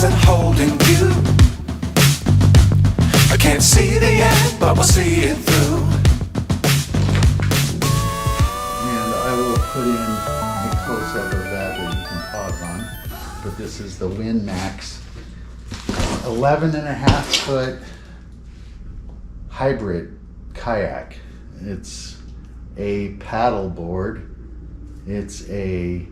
wasn't holding you. I can't see the end, but we'll see it through. And I will put in a close-up of that you can pause on. But this is the Win Max 11.5 foot hybrid kayak. It's a paddle board. It's a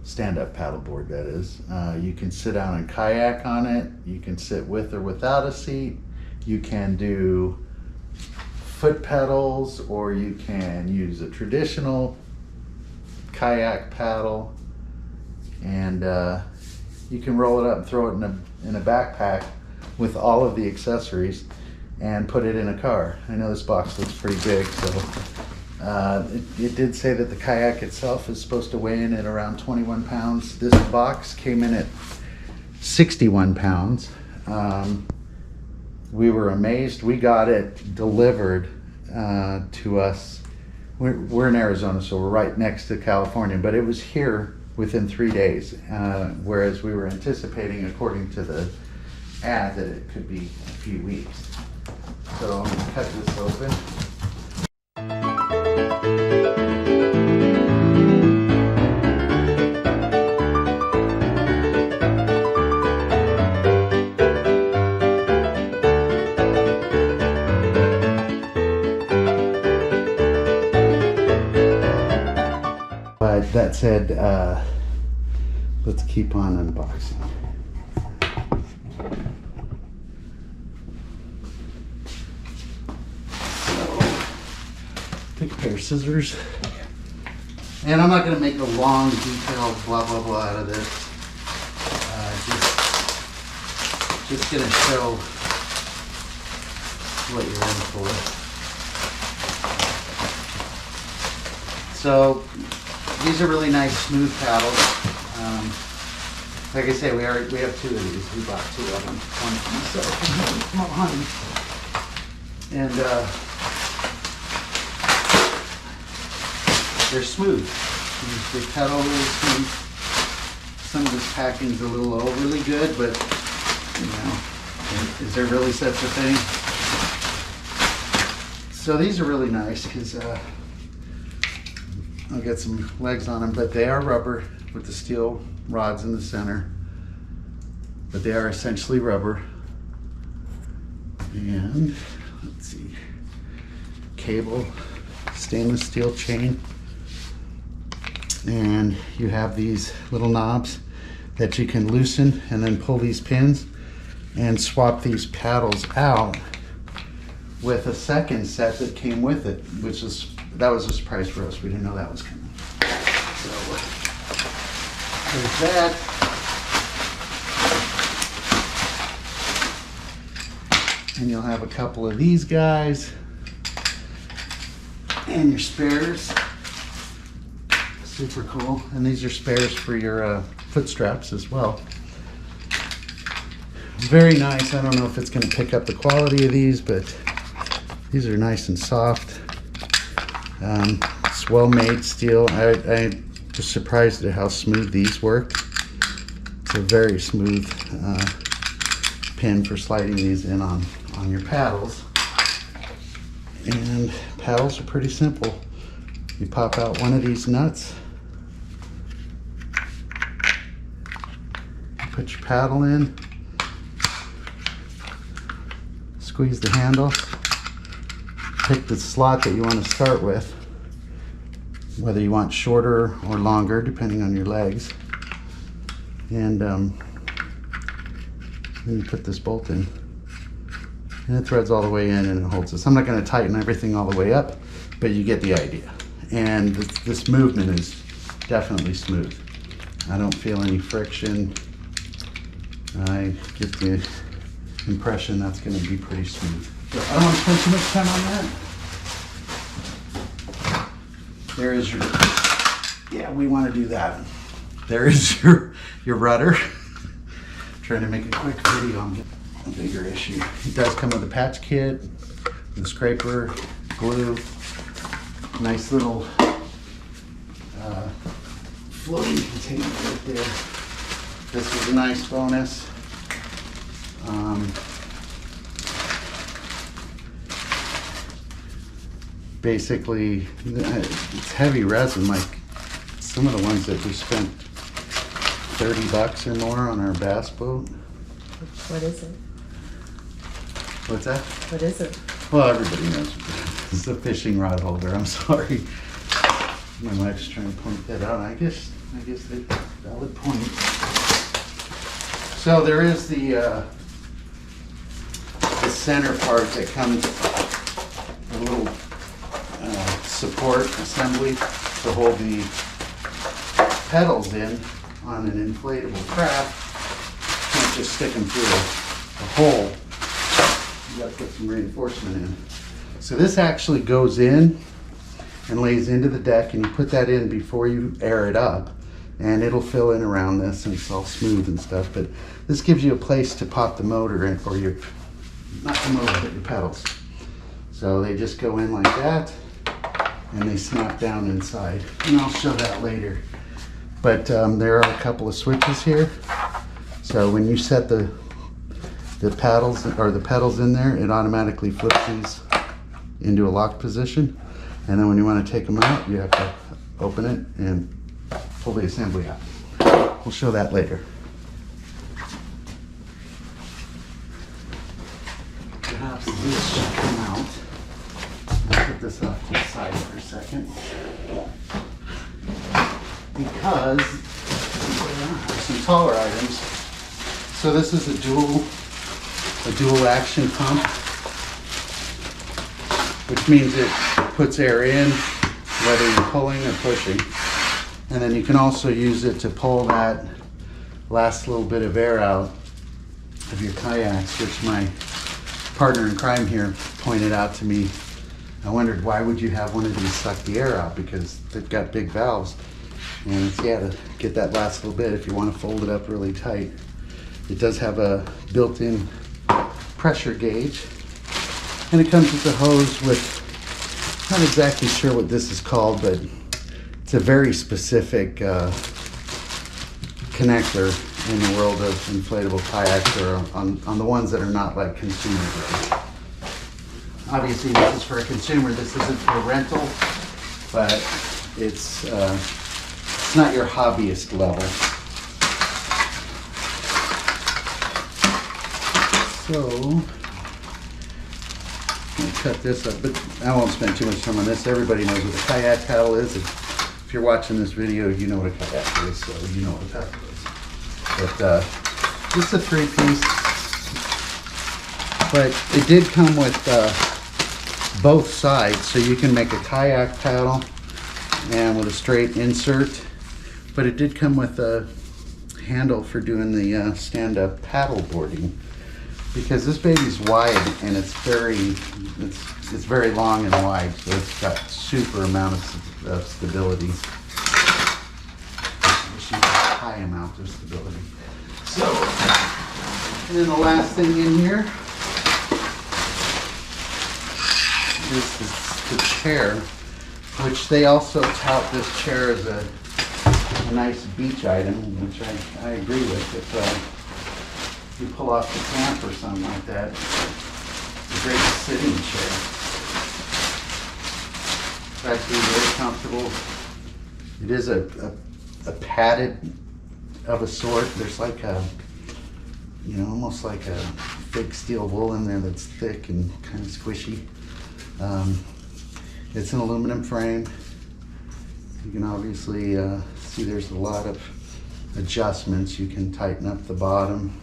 stand-up paddle board, that is. You can sit down and kayak on it. You can sit with or without a seat. You can do foot pedals, or you can use a traditional kayak paddle, and you can roll it up and throw it in a backpack with all of the accessories and put it in a car. I know this box looks pretty big, so it did say that the kayak itself is supposed to weigh in at around 21 pounds. This box came in at 61 pounds. We were amazed. We got it delivered to us. We're in Arizona, so we're right next to California, but it was here within 3 days, whereas we were anticipating, according to the ad, that it could be a few weeks. So I'm gonna cut this open. But that said, let's keep on unboxing. Take a pair of scissors. And I'm not going to make a long, detailed blah, blah, blah out of this. Just going to show what you're in for. So, these are really nice, smooth paddles. Like I say, we have 2 of these. We bought 2 of them. One for myself and one for my honey. And they're smooth. They pedal really smooth. Some of this packing's a little overly good, but you know, is there really such a thing? So these are really nice because I'll get some legs on them, but they are rubber with the steel rods in the center. But they are essentially rubber. And let's see, cable, stainless steel chain. And you have these little knobs that you can loosen and then pull these pins and swap these paddles out with a second set that came with it, that was a surprise for us. We didn't know that was coming. So there's that. And you'll have a couple of these guys and your spares. Super cool. And these are spares for your foot straps as well. Very nice. I don't know if it's going to pick up the quality of these, but these are nice and soft. It's well-made steel. I was surprised at how smooth these work. It's a very smooth pin for sliding these in on your paddles. And paddles are pretty simple. You pop out one of these nuts, put your paddle in, squeeze the handle, pick the slot that you want to start with, whether you want shorter or longer depending on your legs, and then you put this bolt in and it threads all the way in and it holds this. I'm not going to tighten everything all the way up, but you get the idea. And this movement is definitely smooth. I don't feel any friction. I get the impression that's going to be pretty smooth. So I don't want to spend too much time on that. There is your, yeah, we want to do that. There is your rudder. Trying to make a quick video on a bigger issue. It does come with a patch kit, with a scraper, glue, nice little floating container right there. This is a nice bonus. Basically, it's heavy resin, like some of the ones that we spent $30 or more on our bass boat. What is it? What's that? What is it? Well, everybody knows. It's a fishing rod holder. I'm sorry. My wife's trying to point that out. I guess that's a valid point. So there is the center part that comes, a little support assembly to hold the pedals in on an inflatable craft. You can't just stick them through a hole. You gotta put some reinforcement in. So this actually goes in and lays into the deck, and you put that in before you air it up, and it'll fill in around this and it's all smooth and stuff. But this gives you a place to pop the motor in for your, not the motor, but your pedals. So they just go in like that and they snap down inside, and I'll show that later. But there are a couple of switches here. So when you set the paddles or the pedals in there, it automatically flips these into a lock position. And then when you want to take them out, you have to open it and pull the assembly out. We'll show that later. Perhaps this should come out. I'll put this off to the side for a second. Because some taller items. So this is a dual action pump, which means it puts air in whether you're pulling or pushing. And then you can also use it to pull that last little bit of air out of your kayaks, which my partner in crime here pointed out to me. I wondered, why would you have one of these suck the air out? Because they've got big valves. And it's, yeah, to get that last little bit if you want to fold it up really tight. It does have a built-in pressure gauge. And it comes with a hose with, not exactly sure what this is called, but it's a very specific connector in the world of inflatable kayaks, or on the ones that are not like consumer grade. Obviously this is for a consumer, this isn't for rental, but it's not your hobbyist level. So, I'll cut this up, but I won't spend too much time on this. Everybody knows what a kayak paddle is. If you're watching this video, you know what a kayak is, so you know what a paddle is. But this is a 3-piece, but it did come with both sides, so you can make a kayak paddle and with a straight insert, but it did come with a handle for doing the stand-up paddle boarding, because this baby's wide and it's very long and wide, so it's got super amount of stability. High amount of stability. So, and then the last thing in here is the chair, which they also tout this chair as a nice beach item, which I agree with. If you pull off the camp or something like that, it's a great sitting chair. It's actually very comfortable. It is a padded of a sort. There's like a, almost like a fake steel wool in there that's thick and kind of squishy. It's an aluminum frame. You can obviously see there's a lot of adjustments. You can tighten up the bottom.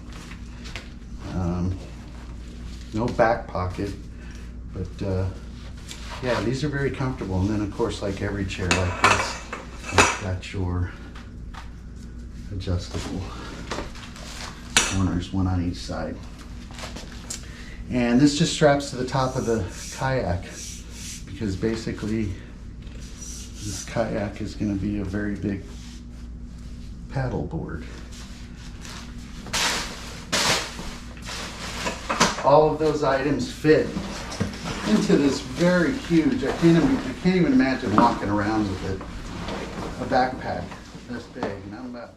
No back pocket, but yeah, these are very comfortable. And then of course, like every chair like this, you've got your adjustable corners, one on each side. And this just straps to the top of the kayak, because basically this kayak is going to be a very big paddle board. All of those items fit into this very huge, I can't even imagine walking around with it, a backpack this big, and I'm about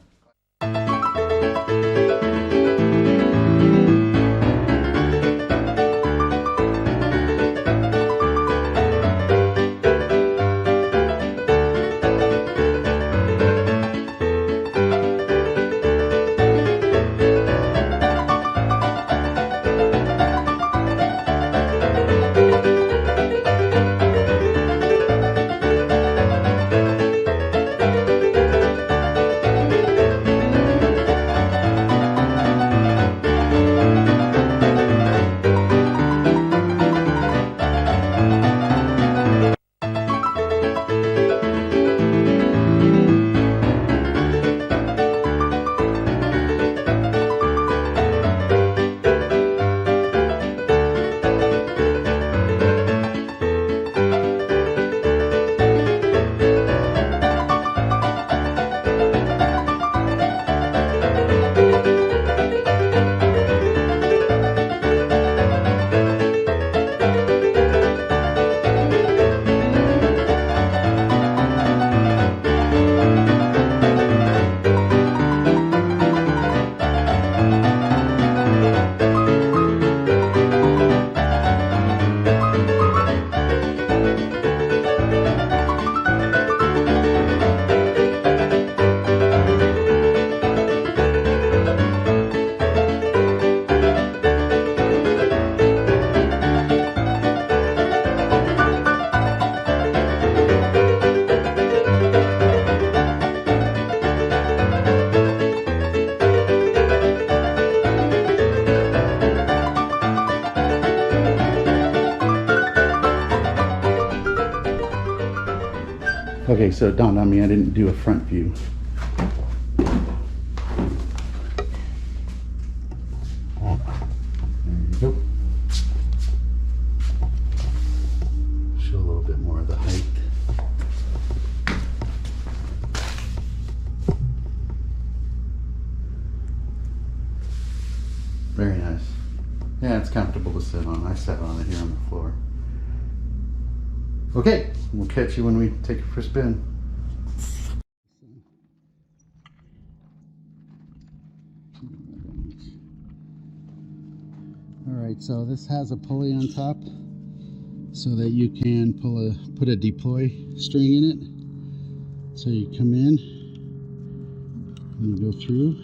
Okay, so it dawned on me I didn't do a front view. There you go. Show a little bit more of the height. Very nice. Yeah, it's comfortable to sit on. I sat on it here on the floor. Okay, we'll catch you when we take it for a spin. Alright, so this has a pulley on top so that you can put a deploy string in it. So you come in and you go through.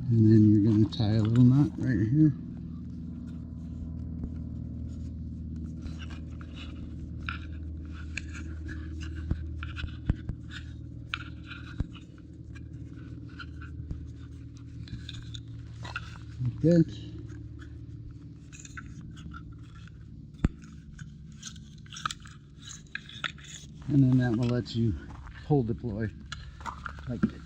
And then you're going to tie a little knot right here. Like that. And then that will let you pull deploy like this.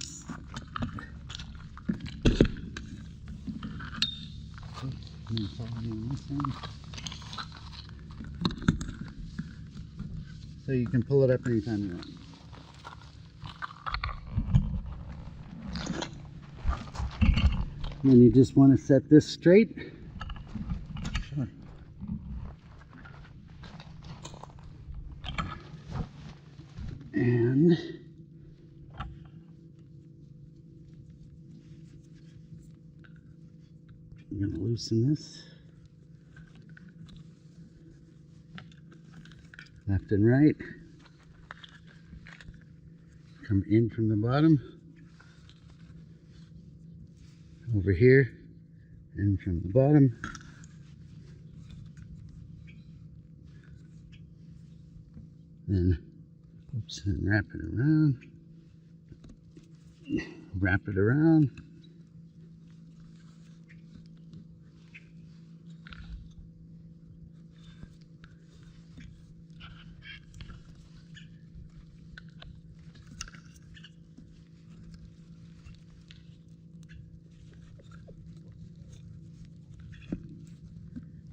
So you can pull it up anytime you want. And then you just want to set this straight. Sure. And I'm going to loosen this. Left and right. Come in from the bottom. Over here. In from the bottom. Then, oops, and wrap it around. Wrap it around.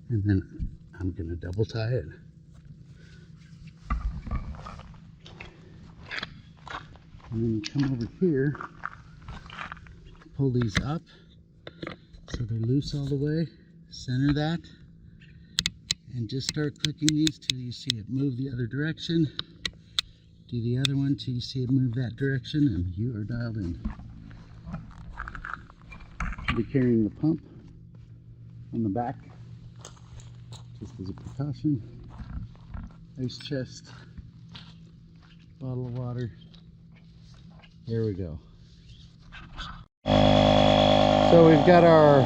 And then I'm going to double tie it. And then you come over here, pull these up so they're loose all the way, center that, and just start clicking these till you see it move the other direction. Do the other one till you see it move that direction, and you are dialed in. I'll be carrying the pump on the back, just as a precaution. Ice chest, bottle of water. There we go. So we've got our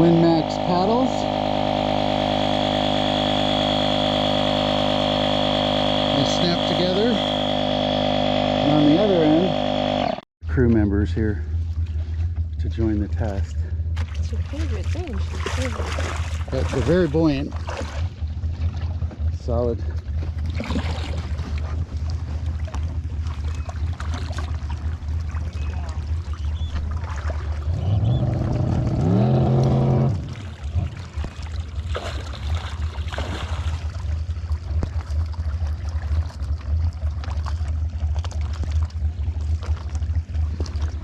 WinMax paddles. They snap together. And on the other end, crew members here to join the test. It's your favorite thing. It's your favorite. But they're very buoyant. Solid.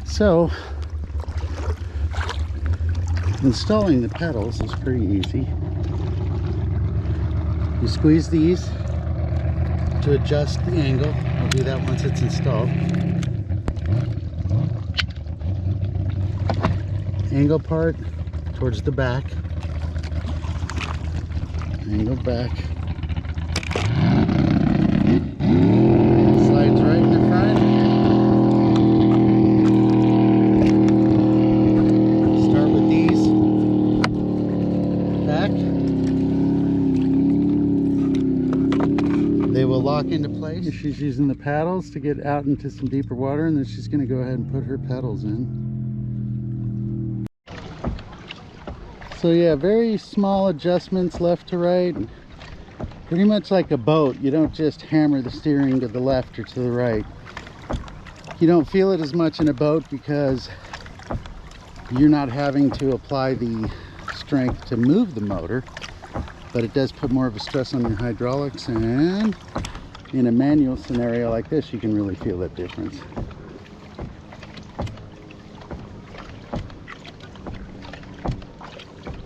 So, installing the pedals is pretty easy. You squeeze these to adjust the angle. I'll do that once it's installed. Angle part towards the back. Angle back. Slides right in the front. Start with these. Back. They will lock into place. She's using the paddles to get out into some deeper water, and then she's going to go ahead and put her pedals in. So yeah, very small adjustments left to right. Pretty much like a boat. You don't just hammer the steering to the left or to the right. You don't feel it as much in a boat because you're not having to apply the strength to move the motor, but it does put more of a stress on your hydraulics, and in a manual scenario like this you can really feel that difference.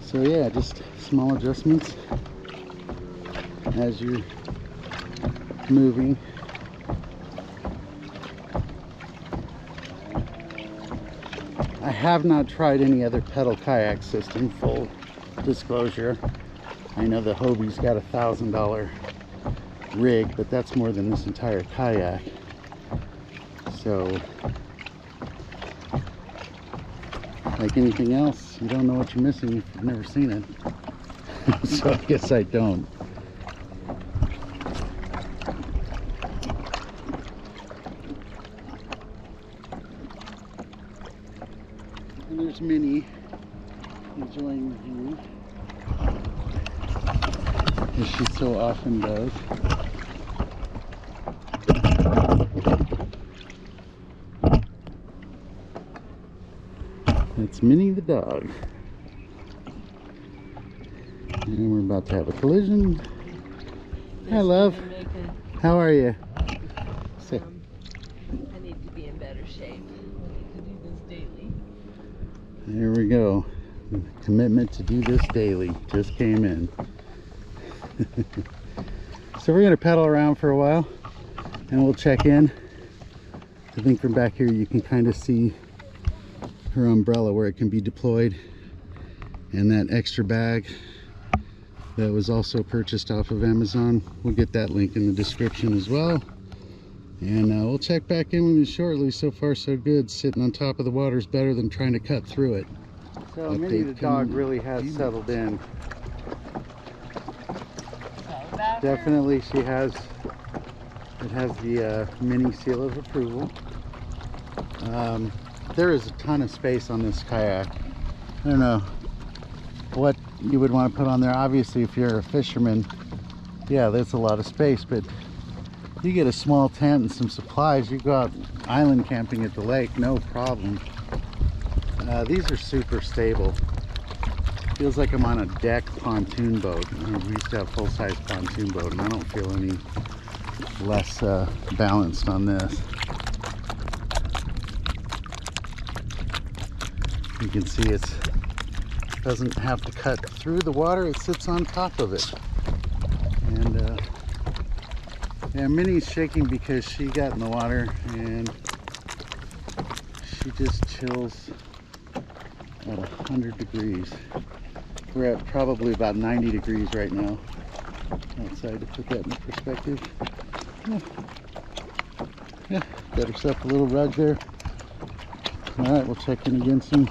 So yeah, just small adjustments as you're moving. I have not tried any other pedal kayak system, full disclosure. I know the Hobie's got $1,000 rig, but that's more than this entire kayak. So, like anything else, you don't know what you're missing if you've never seen it. So I guess I don't. And there's Minnie enjoying the view, as she so often does. That's Minnie the dog. And we're about to have a collision. Hi, love. How are you? Say. I need to be in better shape. I need to do this daily. There we go. The commitment to do this daily just came in. So we're going to pedal around for a while and we'll check in. I think from back here you can kind of see her umbrella where it can be deployed, and that extra bag that was also purchased off of Amazon. We'll get that link in the description as well, and we'll check back in with you shortly. So far so good. Sitting on top of the water is better than trying to cut through it. So Minnie the dog really has settled in. Definitely she has, it has the Minnie seal of approval. There is a ton of space on this kayak. I don't know what you would want to put on there. Obviously if you're a fisherman, yeah, there's a lot of space, but you get a small tent and some supplies, you go out island camping at the lake, no problem. These are super stable. Feels like I'm on a deck pontoon boat. We used to have full-size pontoon boat, and I don't feel any less balanced on this. You can see it doesn't have to cut through the water, it sits on top of it. And yeah, Minnie's shaking because she got in the water and she just chills at 100 degrees. We're at probably about 90 degrees right now outside, to put that in perspective. Yeah, got herself a little rug there. All right, we'll check in again soon.